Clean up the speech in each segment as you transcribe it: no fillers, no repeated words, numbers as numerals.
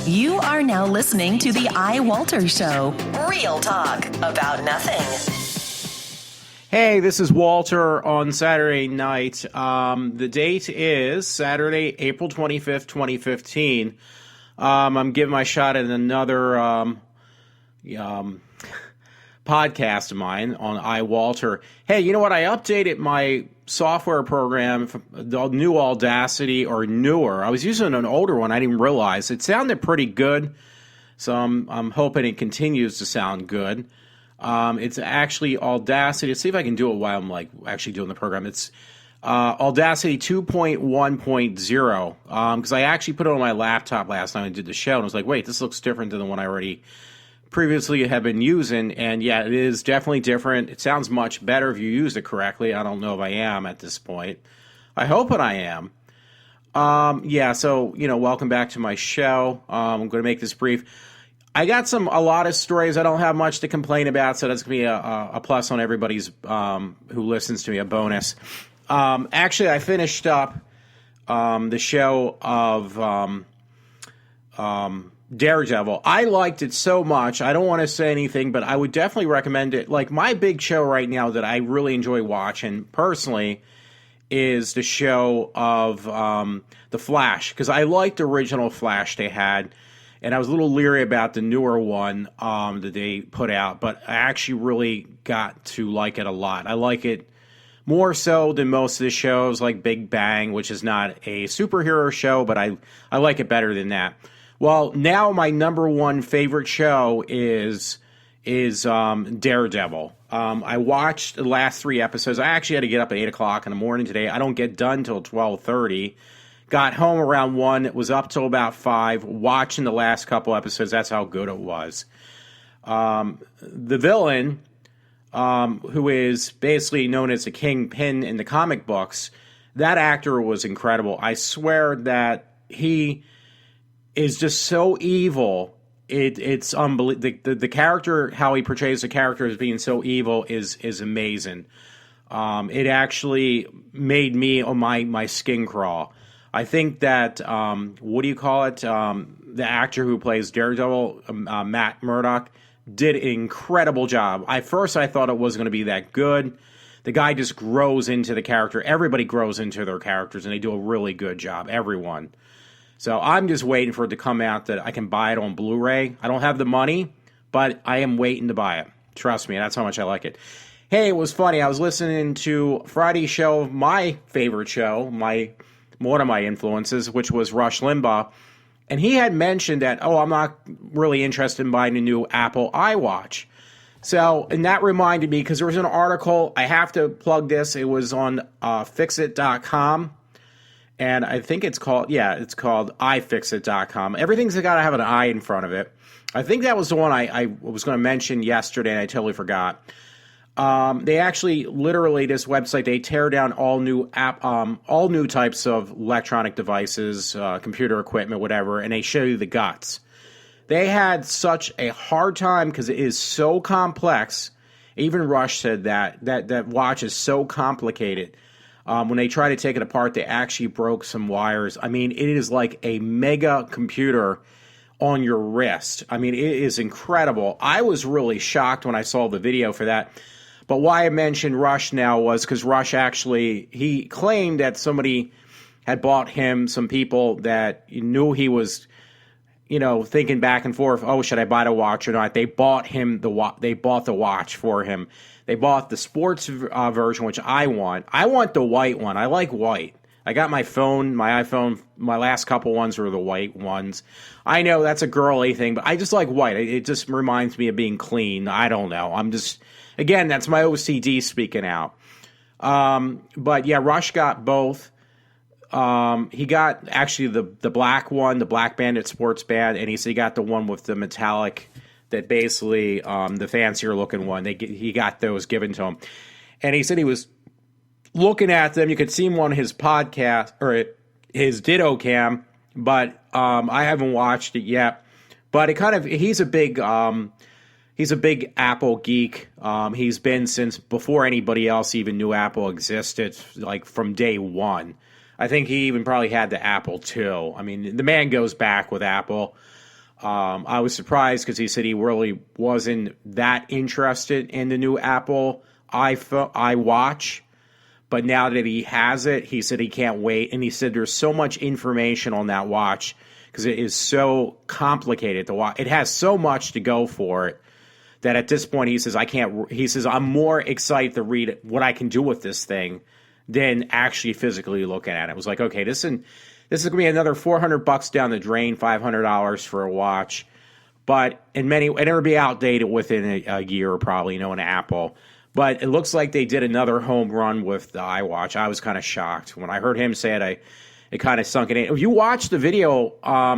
You are now listening to the iWalter Show. Real talk about nothing. Hey, this is Walter on Saturday night. The date is Saturday, April 25th, 2015. I'm giving my shot at another podcast of mine on iWalter. Hey, you know what? I updated my software program, the new Audacity, or newer. I was using an older one. I didn't realize. It sounded pretty good, so I'm hoping it continues to sound good. It's actually Audacity. Let's see if I can do it while I'm actually doing the program. It's Audacity 2.1.0 because I actually put it on my laptop last night and did the show, and I was like, wait, this looks different than the one I already previously have been using, and yeah, it is definitely different. It sounds much better if you use it correctly. I don't know if I am at this point. I hope that I am. So, welcome back to my show. I'm going to make this brief. I got a lot of stories. I don't have much to complain about, so that's going to be a plus on everybody's who listens to me, a bonus. Actually, I finished up the show of Daredevil. I liked it so much. I don't want to say anything, but I would definitely recommend it. Like, my big show right now that I really enjoy watching personally is the show of The Flash, because I liked the original Flash they had, and I was a little leery about the newer one that they put out, but I actually really got to like it a lot. I like it more so than most of the shows, like Big Bang, which is not a superhero show, but I like it better than that. Well, now my number one favorite show is Daredevil. I watched the last 3 episodes. I actually had to get up at 8 o'clock in the morning today. I don't get done till 12:30. Got home around 1. It was up till about 5. Watching the last couple episodes. That's how good it was. The villain, who is basically known as the Kingpin in the comic books, that actor was incredible. I swear that he is just so evil. It's unbelievable. The character, how he portrays the character as being so evil is amazing. It actually made me my skin crawl. I think that what do you call it? The actor who plays Daredevil, Matt Murdock, did an incredible job. I thought it wasn't going to be that good. The guy just grows into the character. Everybody grows into their characters, and they do a really good job. Everyone. So I'm just waiting for it to come out that I can buy it on Blu-ray. I don't have the money, but I am waiting to buy it. Trust me, that's how much I like it. Hey, it was funny. I was listening to Friday's show, my favorite show, one of my influences, which was Rush Limbaugh. And he had mentioned that, I'm not really interested in buying a new Apple iWatch. So, and that reminded me, because there was an article, I have to plug this. It was on fixit.com. And I think it's called iFixit.com. Everything's got to have an I in front of it. I think that was the one I was going to mention yesterday, and I totally forgot. They actually, literally, this website, they tear down all new types of electronic devices, computer equipment, whatever, and they show you the guts. They had such a hard time because it is so complex. Even Rush said that watch is so complicated. When they try to take it apart, they actually broke some wires. I mean, it is like a mega computer on your wrist. I mean, it is incredible. I was really shocked when I saw the video for that. But why I mentioned Rush now was because Rush actually, he claimed that somebody had bought him, some people that knew he was, thinking back and forth, should I buy the watch or not? They bought him they bought the watch for him. They bought the sports version, which I want. I want the white one. I like white. I got my iPhone, my last couple ones were the white ones. I know that's a girly thing, but I just like white. It just reminds me of being clean. I don't know. Again, that's my OCD speaking out. But yeah, Rush got both. He got actually the black one, the Black Bandit sports band, and he got the one with the metallic, that basically the fancier looking one. He got those given to him, and he said he was looking at them. You could see him on his podcast or his Ditto Cam, but I haven't watched it yet. But he's a big Apple geek. He's been since before anybody else even knew Apple existed, like from day one. I think he even probably had the Apple II. I mean, the man goes back with Apple. I was surprised because he said he really wasn't that interested in the new Apple iWatch. But now that he has it, he said he can't wait. And he said there's so much information on that watch because it is so complicated to watch. It has so much to go for it that at this point he says, I'm more excited to read what I can do with this thing than actually physically looking at it. It was like, okay, this is going to be another $400 down the drain, $500 for a watch. But it'll be outdated within a year probably, an Apple. But it looks like they did another home run with the iWatch. I was kind of shocked. When I heard him say it, it kind of sunk in. If you watch the video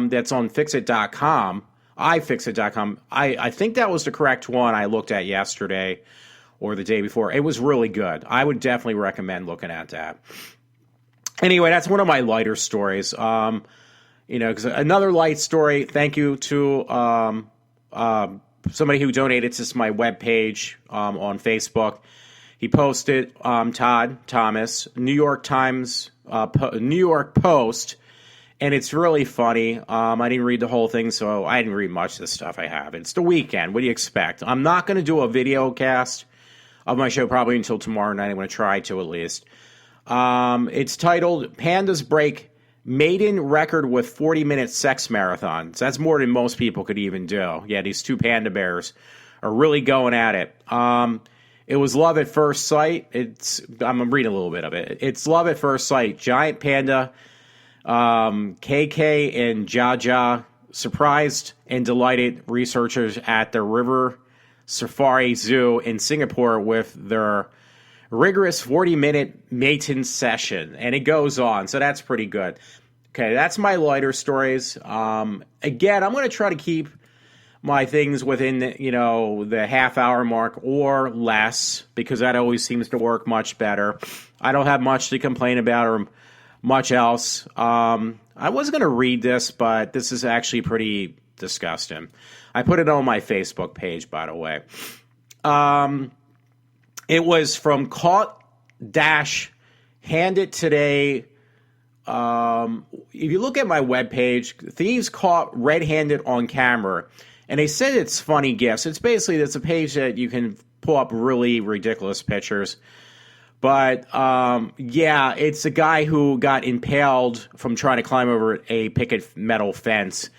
that's on fixit.com, iFixit.com, I think that was the correct one I looked at yesterday or the day before. It was really good. I would definitely recommend looking at that. Anyway, that's one of my lighter stories. Because another light story, thank you to somebody who donated to my webpage on Facebook. He posted, Todd Thomas, New York Post, and it's really funny. I didn't read the whole thing, so I didn't read much of the stuff I have. It's the weekend. What do you expect? I'm not going to do a video cast of my show probably until tomorrow night. I'm going to try to at least. It's titled Pandas Break Maiden Record with 40-Minute Sex Marathons. That's more than most people could even do. Yeah, these two panda bears are really going at it. It was love at first sight. I'm reading a little bit of it. It's love at first sight. Giant panda, KK and Jaja surprised and delighted researchers at the River Safari Zoo in Singapore with their rigorous 40-minute mating session, and it goes on, so that's pretty good. Okay, that's my lighter stories. Again, I'm going to try to keep my things within the half-hour mark or less, because that always seems to work much better. I don't have much to complain about or much else. I was going to read this, but this is actually pretty disgusting. I put it on my Facebook page, by the way. It was from Caught-Handed Today. If you look at my webpage, thieves caught red-handed on camera. And they said it's funny gifts. It's a page that you can pull up really ridiculous pictures. But, it's a guy who got impaled from trying to climb over a picket metal fence.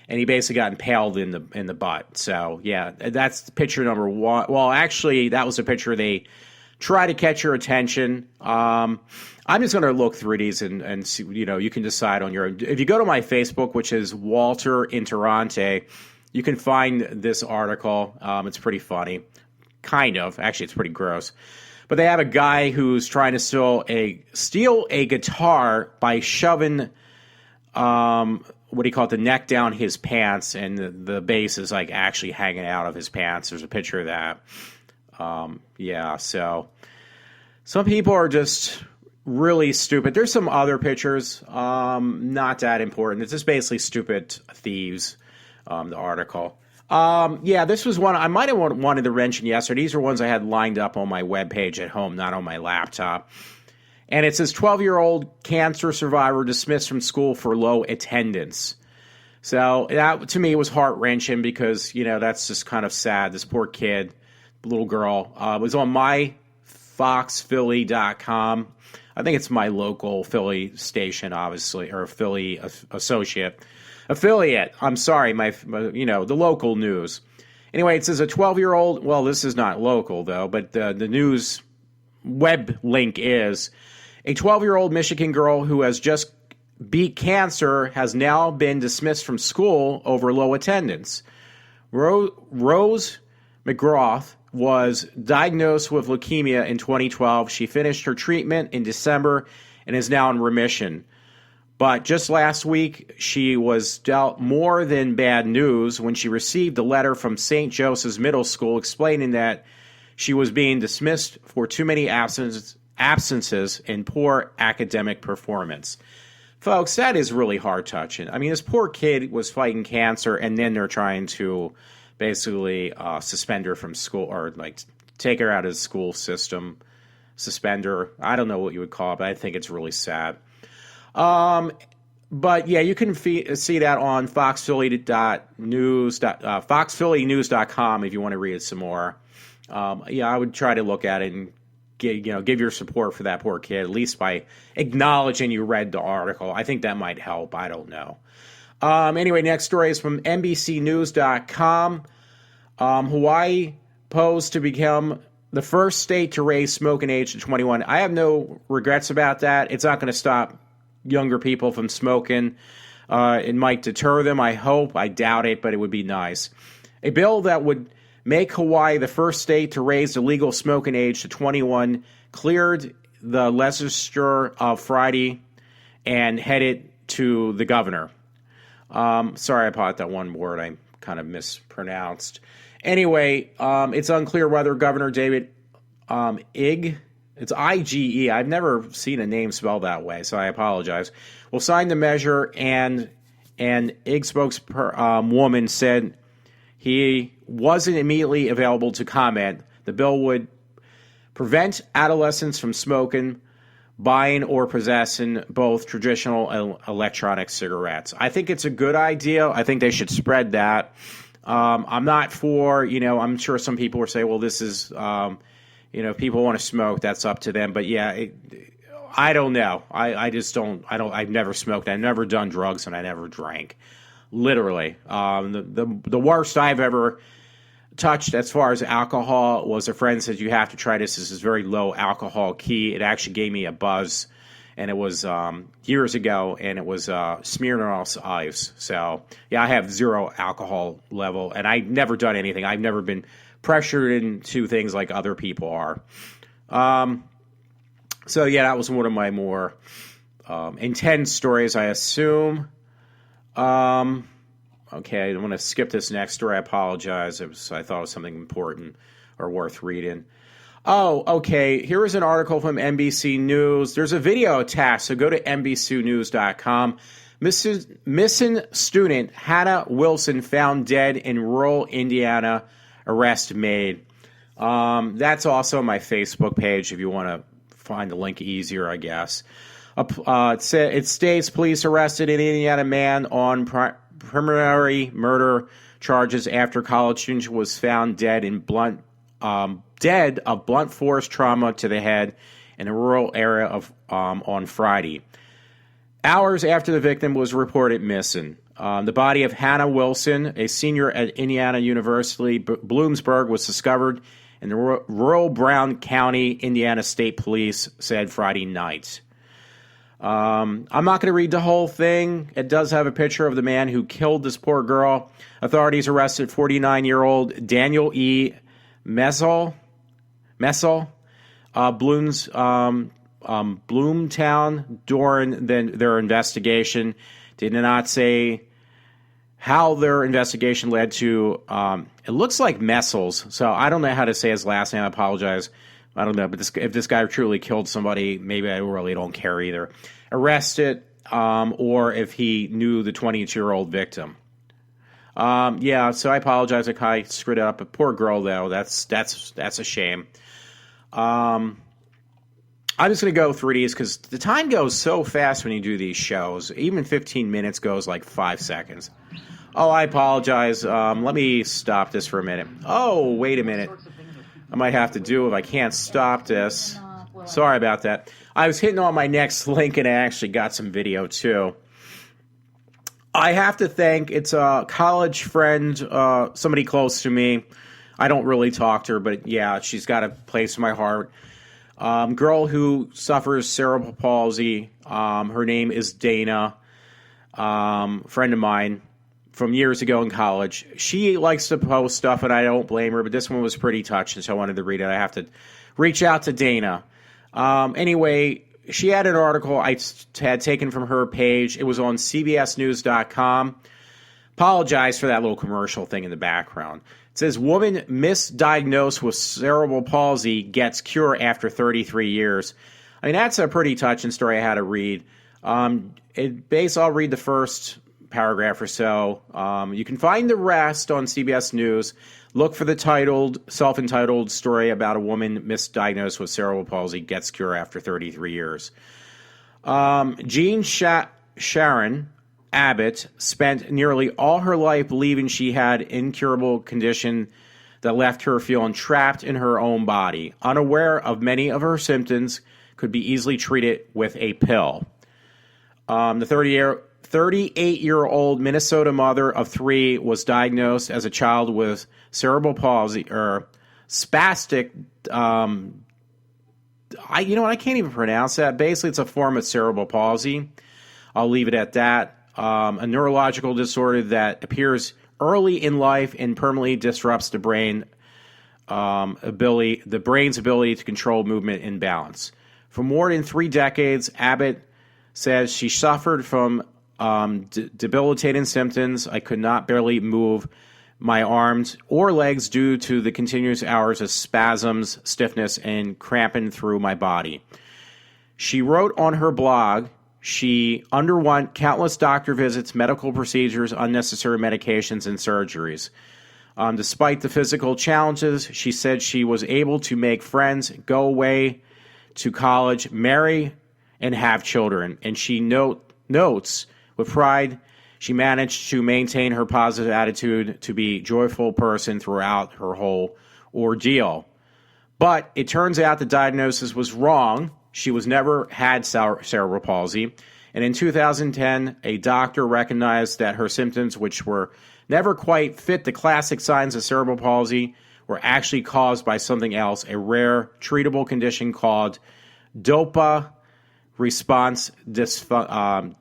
And he basically got impaled in the butt. So, yeah, that's picture number one. Well, actually, that was a picture they tried to catch your attention. I'm just going to look through these and see, you can decide on your own. If you go to my Facebook, which is Walter Interante, you can find this article. It's pretty funny. Kind of. Actually, it's pretty gross. But they have a guy who's trying to steal a guitar by shoving the neck down his pants, and the bass is like actually hanging out of his pants. There's a picture of that. So some people are just really stupid. There's some other pictures, not that important. It's just basically stupid thieves, the article. This was one I might have wanted to mention yesterday. These are ones I had lined up on my webpage at home, not on my laptop. And it says 12-year-old cancer survivor dismissed from school for low attendance. So that, to me, was heart-wrenching because, that's just kind of sad. This poor kid, little girl, was on myfoxphilly.com. I think it's my local Philly station, obviously, or Philly affiliate. I'm sorry, the local news. Anyway, it says a 12-year-old, well, this is not local, though, but the news web link is a 12-year-old Michigan girl who has just beat cancer has now been dismissed from school over low attendance. Rose McGrath was diagnosed with leukemia in 2012. She finished her treatment in December and is now in remission. But just last week, she was dealt more than bad news when she received a letter from St. Joseph's Middle School explaining that she was being dismissed for too many absences and poor academic performance. Folks, that is really heart-touching. I mean, this poor kid was fighting cancer, and then they're trying to basically suspend her from school, or take her out of the school system, suspend her. I don't know what you would call it, but I think it's really sad. But yeah, you can see that on foxphillynews.com if you want to read it some more. Yeah, I would try to look at it and give your support for that poor kid, at least by acknowledging you read the article. I think that might help. I don't know. Anyway, next story is from NBCnews.com. Hawaii posed to become the first state to raise smoking age to 21. I have no regrets about that. It's not going to stop younger people from smoking. It might deter them, I hope. I doubt it, but it would be nice. A bill that would make Hawaii the first state to raise the legal smoking age to 21 cleared the legislature Friday and headed to the governor. Sorry about that one word I kind of mispronounced. Anyway, it's unclear whether Governor David Ige, it's I-G-E, I've never seen a name spelled that way, so I apologize, will sign the measure, and Ige spokeswoman said he wasn't immediately available to comment. The bill would prevent adolescents from smoking, buying, or possessing both traditional and electronic cigarettes. I think it's a good idea. I think they should spread that. I'm not for, I'm sure some people will say, well, this is, if people want to smoke, that's up to them. But yeah, I don't know. I just don't, I've never smoked. I've never done drugs, and I never drank. Literally. The worst I've ever touched as far as alcohol was a friend said, you have to try this. This is very low alcohol key. It actually gave me a buzz, and it was years ago, and it was Smirnoff's Ice. So, yeah, I have zero alcohol level, and I've never done anything. I've never been pressured into things like other people are. So, yeah, that was one of my more intense stories, I assume. Okay, I'm going to skip this next story. I apologize. I thought it was something important or worth reading. Oh, okay. Here is an article from NBC News. There's a video attached, so go to NBCnews.com. Missing student Hannah Wilson found dead in rural Indiana. Arrest made. That's also on my Facebook page if you want to find the link easier, I guess. It states police arrested an Indiana man on preliminary murder charges after college student was found dead of blunt force trauma to the head in a rural area of on Friday. Hours after the victim was reported missing. The body of Hannah Wilson, a senior at Indiana University Bloomsburg, was discovered in the rural Brown County, Indiana State Police said Friday night. I'm not going to read the whole thing. It does have a picture of the man who killed this poor girl. Authorities arrested 49-year-old Daniel E. Messel, Bloomtown during their investigation. Did not say how their investigation led to, it looks like Messels, so I don't know how to say his last name. I apologize. I don't know, but if this guy truly killed somebody, maybe I really don't care either. Arrested, or if he knew the 22-year-old victim. Yeah, so I apologize if I screwed it up. But poor girl, though, that's a shame. I'm just going to go through these because the time goes so fast when you do these shows. Even 15 minutes goes like 5 seconds. Oh, I apologize. Let me stop this for a minute. Oh, wait a minute. I might have to do if I can't stop this. Sorry about that. I was hitting on my next link, and I actually got some video, too. I have to thank, it's a college friend, somebody close to me. I don't really talk to her, but yeah, she's got a place in my heart. Girl who suffers cerebral palsy. Her name is Dana. Friend of mine from years ago in college. She likes to post stuff, and I don't blame her, but this one was pretty touching, so I wanted to read it. I have to reach out to Dana. Anyway, she had an article I had taken from her page. It was on CBSNews.com. Apologize for that little commercial thing in the background. It says, woman misdiagnosed with cerebral palsy gets cure after 33 years. I mean, that's a pretty touching story I had to read. I'll read the first paragraph or so. You can find the rest on CBS News. Look for the self-entitled story about a woman misdiagnosed with cerebral palsy gets cure after 33 years. Jean Sharon Abbott spent nearly all her life believing she had an incurable condition that left her feeling trapped in her own body, unaware of many of her symptoms could be easily treated with a pill. The 38-year-old Minnesota mother of three was diagnosed as a child with cerebral palsy or spastic. I can't even pronounce that. Basically, it's a form of cerebral palsy. I'll leave it at that. A neurological disorder that appears early in life and permanently disrupts the brain's ability to control movement and balance. For more than 3 decades, Abbott says she suffered from debilitating symptoms. I could not barely move my arms or legs due to the continuous hours of spasms, stiffness, and cramping through my body. She wrote on her blog, she underwent countless doctor visits, medical procedures, unnecessary medications, and surgeries. Despite the physical challenges, she said she was able to make friends, go away to college, marry, and have children. And she notes with pride she managed to maintain her positive attitude to be a joyful person throughout her whole ordeal. But it turns out the diagnosis was wrong. She was never had cerebral palsy. And in 2010, a doctor recognized that her symptoms, which were never quite fit the classic signs of cerebral palsy, were actually caused by something else, a rare treatable condition called dopa response dystonia.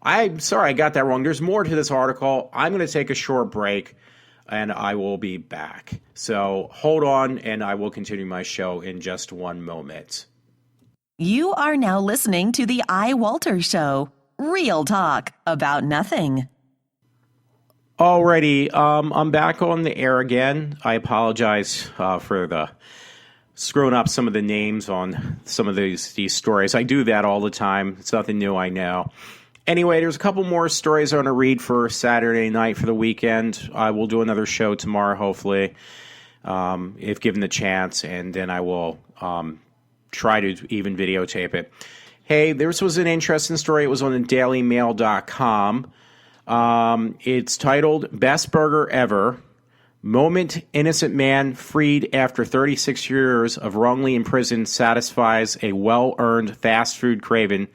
I'm sorry I got that wrong. There's more to this article. I'm going to take a short break, and I will be back. So hold on, and I will continue my show in just one moment. You are now listening to the iWalter Show. Real talk about nothing. Alrighty, I'm back on the air again. I apologize for the screwing up some of the names on some of these stories. I do that all the time. It's nothing new, I know. Anyway, there's a couple more stories I want to read for Saturday night for the weekend. I will do another show tomorrow, hopefully, if given the chance, and then I will try to even videotape it. Hey, this was an interesting story. It was on the dailymail.com. It's titled, Best Burger Ever. Moment innocent man freed after 36 years of wrongly imprisoned satisfies a well-earned fast food craving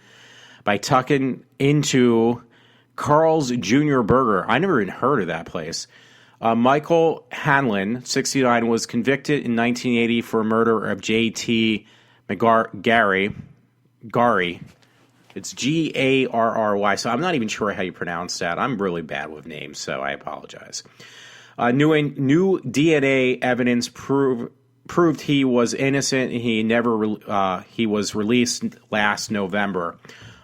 by tucking into Carl's Jr. Burger. I never even heard of that place. Michael Hanlon, 69, was convicted in 1980 for murder of J.T. Garry. It's Garry, so I'm not even sure how you pronounce that. I'm really bad with names, so I apologize. New DNA evidence proved he was innocent, and he was released last November.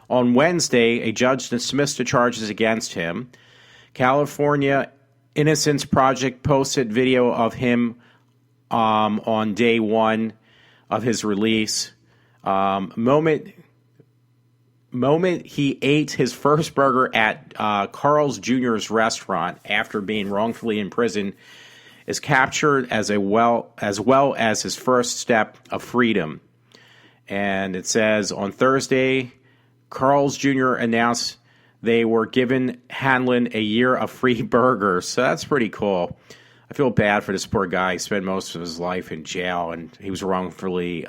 On Wednesday, a judge dismissed the charges against him. California Innocence Project posted video of him on day one of his release. Moment he ate his first burger at Carl's Jr.'s restaurant after being wrongfully imprisoned is captured as well as his first step of freedom. And it says, on Thursday, Carl's Jr. announced they were giving Hanlon a year of free burgers. So that's pretty cool. I feel bad for this poor guy. He spent most of his life in jail, and he was wrongfully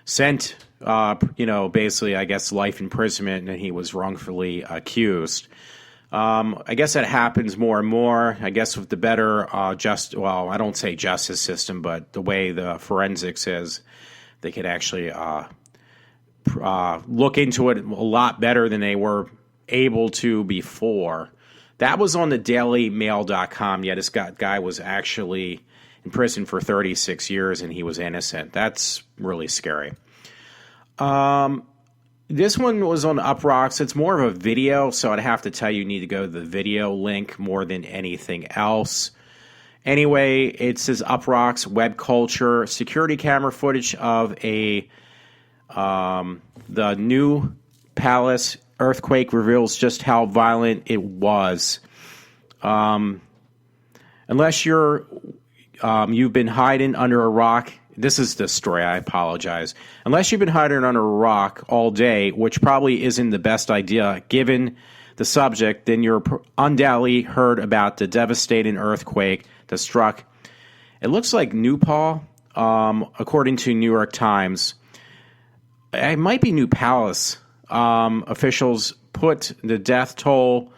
sent, basically, I guess, life imprisonment, and he was wrongfully accused. I guess that happens more and more. I guess with the better I don't say justice system, but the way the forensics is, they could actually look into it a lot better than they were able to before. That was on the dailymail.com. Yeah, this guy was actually in prison for 36 years, and he was innocent. That's really scary. This one was on Uproxx. It's more of a video, so I'd have to tell you need to go to the video link more than anything else. Anyway, it says Uproxx, web culture, security camera footage of the New Palace earthquake reveals just how violent it was. Unless you've been hiding under a rock This is the story. I apologize. Unless you've been hiding under a rock all day, which probably isn't the best idea given the subject, then you're undoubtedly heard about the devastating earthquake that struck. It looks like New Paul, according to New York Times. It might be New Palace. Officials put the death toll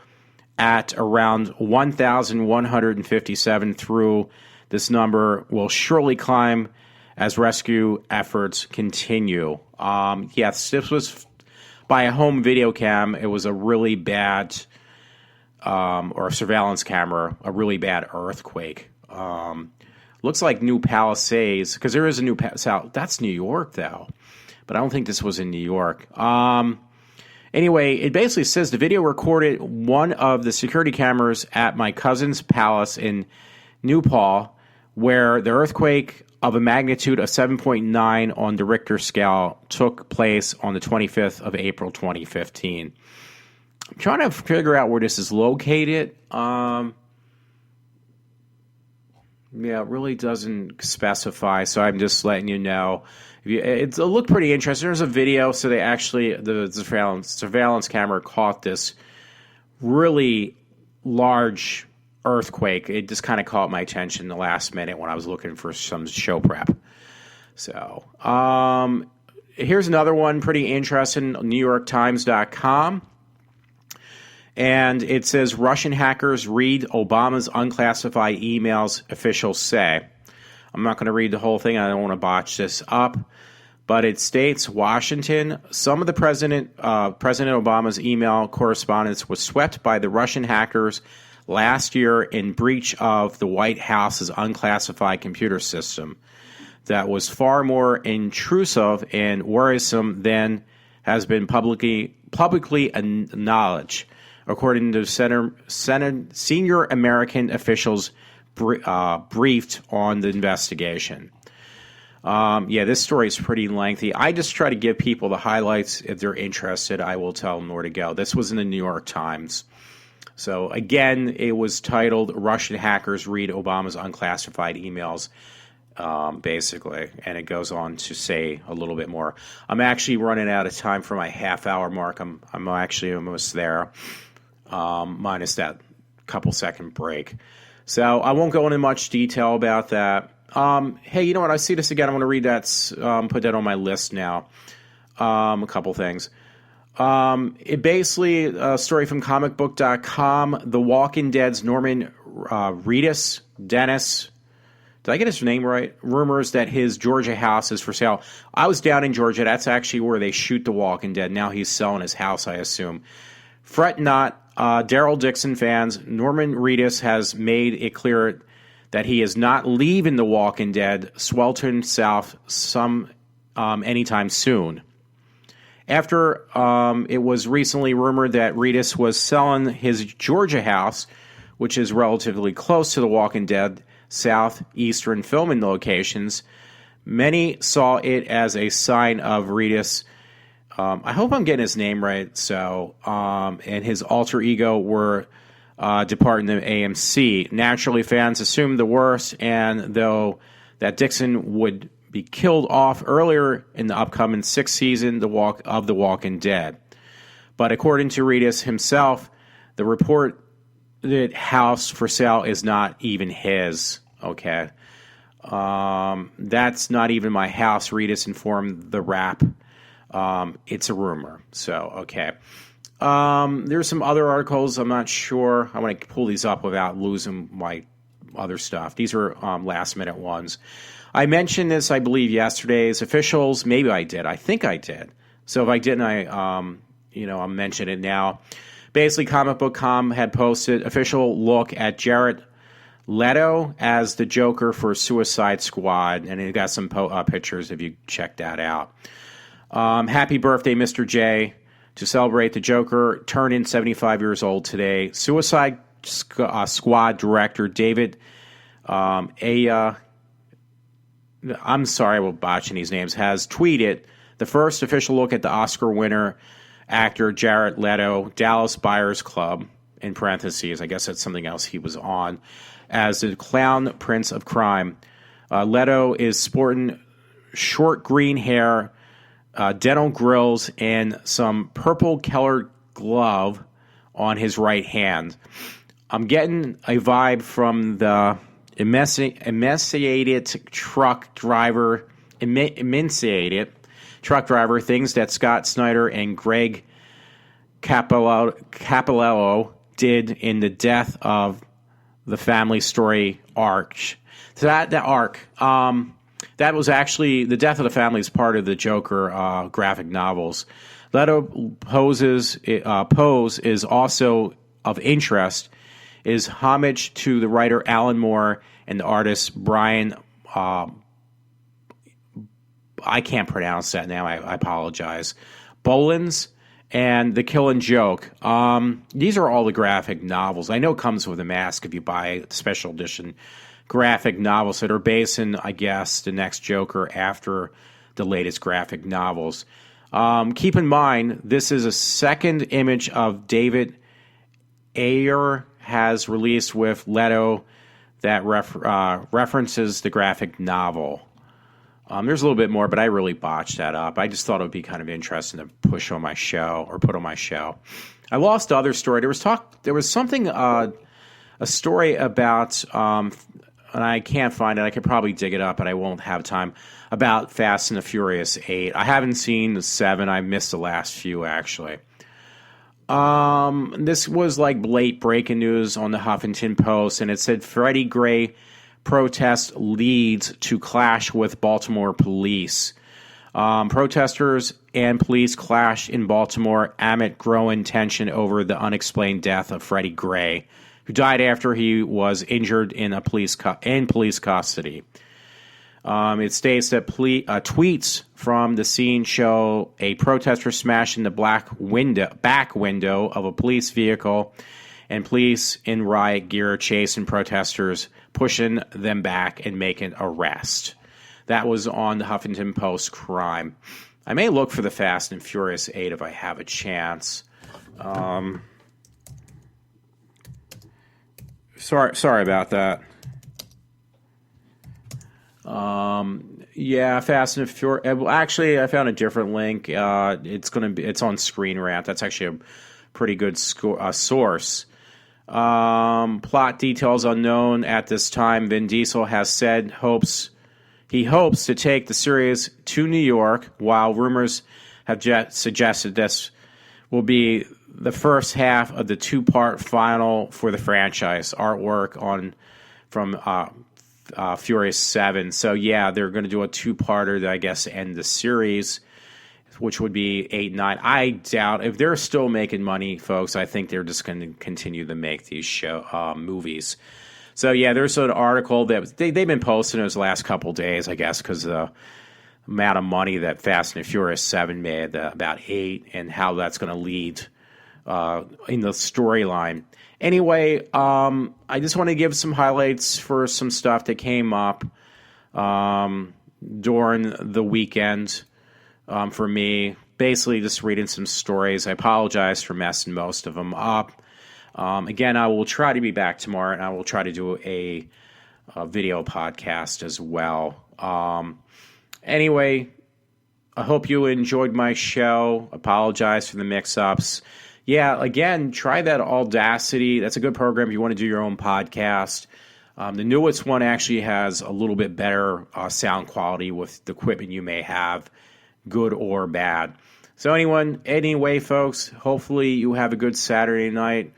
at around 1,157 through. This number will surely climb as rescue efforts continue. Yes, this was by a home video cam. It was a really bad, or a surveillance camera, a really bad earthquake. Looks like New Palisades, because there is a New Palisades. That's New York, though. But I don't think this was in New York. Anyway, it basically says the video recorded one of the security cameras at my cousin's palace in New Paul, where the earthquake of a magnitude of 7.9 on the Richter scale took place on the 25th of April, 2015. I'm trying to figure out where this is located. Yeah, it really doesn't specify, so I'm just letting you know. It looked pretty interesting. There's a video, so they actually, the surveillance camera caught this really large earthquake. It just kind of caught my attention the last minute when I was looking for some show prep. So, here's another one pretty interesting, NewYorkTimes.com. And it says Russian hackers read Obama's unclassified emails, officials say. I'm not going to read the whole thing. I don't want to botch this up. But it states, Washington, some of the President Obama's email correspondence was swept by the Russian hackers last year in breach of the White House's unclassified computer system that was far more intrusive and worrisome than has been publicly acknowledged, according to senior American officials briefed on the investigation. This story is pretty lengthy. I just try to give people the highlights. If they're interested, I will tell them where to go. This was in the New York Times. So, again, it was titled Russian Hackers Read Obama's Unclassified Emails, basically. And it goes on to say a little bit more. I'm actually running out of time for my half-hour mark. I'm actually almost there, minus that couple-second break. So I won't go into much detail about that. Hey, you know what? I see this again. I'm going to read that, put that on my list now. A couple things. It basically, a story from comicbook.com. The Walking Dead's Norman Reedus, Dennis, did I get his name right? Rumors that his Georgia house is for sale. I was down in Georgia. That's actually where they shoot The Walking Dead. Now he's selling his house, I assume. Fret not, Daryl Dixon fans. Norman Reedus has made it clear that he is not leaving The Walking Dead sweltering south anytime soon. After it was recently rumored that Reedus was selling his Georgia house, which is relatively close to The Walking Dead southeastern filming locations, many saw it as a sign of Reedus. I hope I'm getting his name right. So, and his alter ego were departing the AMC. Naturally, fans assumed the worst, and though that Dixon would be killed off earlier in the upcoming sixth season of The Walking Dead. But according to Reedus himself, the reported house for sale is not even his. Okay. That's not even my house, Reedus informed The Wrap. It's a rumor. So, okay. There's some other articles. I'm not sure. I want to pull these up without losing my other stuff. These are last-minute ones. I mentioned this, I believe, yesterday's officials. Maybe I did. I think I did. So if I didn't, I'll mention it now. Basically, comicbook.com had posted official look at Jared Leto as the Joker for Suicide Squad, and it got some pictures if you check that out. Happy birthday, Mr. J. To celebrate, the Joker turning 75 years old today. Suicide Squad director David I'm sorry about botching these names, has tweeted the first official look at the Oscar winner actor Jared Leto, Dallas Buyers Club, in parentheses, I guess that's something else he was on, as the clown prince of crime. Leto is sporting short green hair, dental grills, and some purple-colored glove on his right hand. I'm getting a vibe from the emaciated truck driver, things that Scott Snyder and Greg Capello did in the Death of the Family Story arc. So that was actually, the Death of the Family is part of the Joker graphic novels. Leto pose is also of interest, is homage to the writer Alan Moore and the artist Brian, I can't pronounce that now, I apologize, Bolins, and The Killing Joke. These are all the graphic novels. I know it comes with a mask if you buy special edition graphic novels that are based in, I guess, the next Joker after the latest graphic novels. Keep in mind, this is a second image of David Ayer has released with Leto that references the graphic novel. There's a little bit more, but I really botched that up. I just thought it would be kind of interesting to put on my show. I lost the other story. There was something, a story about, and I can't find it. I could probably dig it up, but I won't have time, about Fast and the Furious 8. I haven't seen the 7. I missed the last few, actually. This was like late breaking news on the Huffington Post, and it said Freddie Gray protest leads to clash with Baltimore police. Protesters and police clashed in Baltimore amid growing tension over the unexplained death of Freddie Gray, who died after he was injured in police custody. It states that tweets from the scene show a protester smashing the back window of a police vehicle, and police in riot gear chasing protesters, pushing them back and making arrest. That was on the Huffington Post crime. I may look for the Fast and Furious 8 if I have a chance. Sorry about that. Yeah, Fast and Furious. Well, actually, I found a different link. It's on Screen Rant. That's actually a pretty good source. Plot details unknown at this time. Vin Diesel has said he hopes to take the series to New York, while rumors have suggested this will be the first half of the two-part final for the franchise. Artwork from Furious 7. So yeah, they're going to do a two-parter that I guess end the series, which would be 8 and 9. I doubt, if they're still making money, folks, I think they're just going to continue to make these movies. So yeah, there's an article that they've been posting those last couple days, I guess, because of the amount of money that Fast and Furious 7 made, about 8, and how that's going to lead in the storyline. Anyway, I just want to give some highlights for some stuff that came up during the weekend for me. Basically, just reading some stories. I apologize for messing most of them up. Again, I will try to be back tomorrow, and I will try to do a video podcast as well. Anyway, I hope you enjoyed my show. Apologize for the mix-ups. Yeah, again, try that Audacity. That's a good program if you want to do your own podcast. The newest one actually has a little bit better sound quality with the equipment you may have, good or bad. So anyway, folks, hopefully you have a good Saturday night.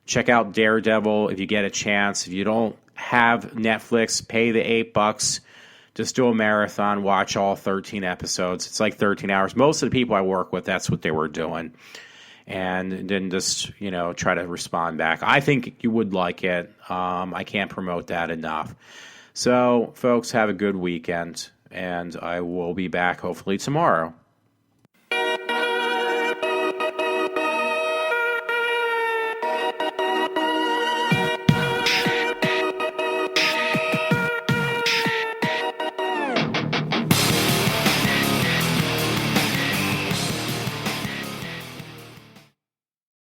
Check out Daredevil if you get a chance. If you don't have Netflix, pay the $8. Just do a marathon, watch all 13 episodes. It's like 13 hours. Most of the people I work with, that's what they were doing. And then just, try to respond back. I think you would like it. I can't promote that enough. So, folks, have a good weekend, and I will be back hopefully tomorrow.